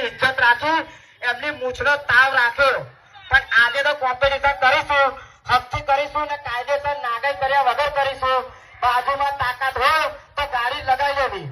એમની ઇજ્જત રાખી, એમની મૂછનો તાવ રાખ્યો. પણ આજે તો કોમ્પિટિશન કરીશું, હકથી કરીશું ને કાયદેસર નાગાઈ કર્યા વગર કરીશું. બાજુમાં તાકાત હોય તો ગાડી લગાવી લેવી.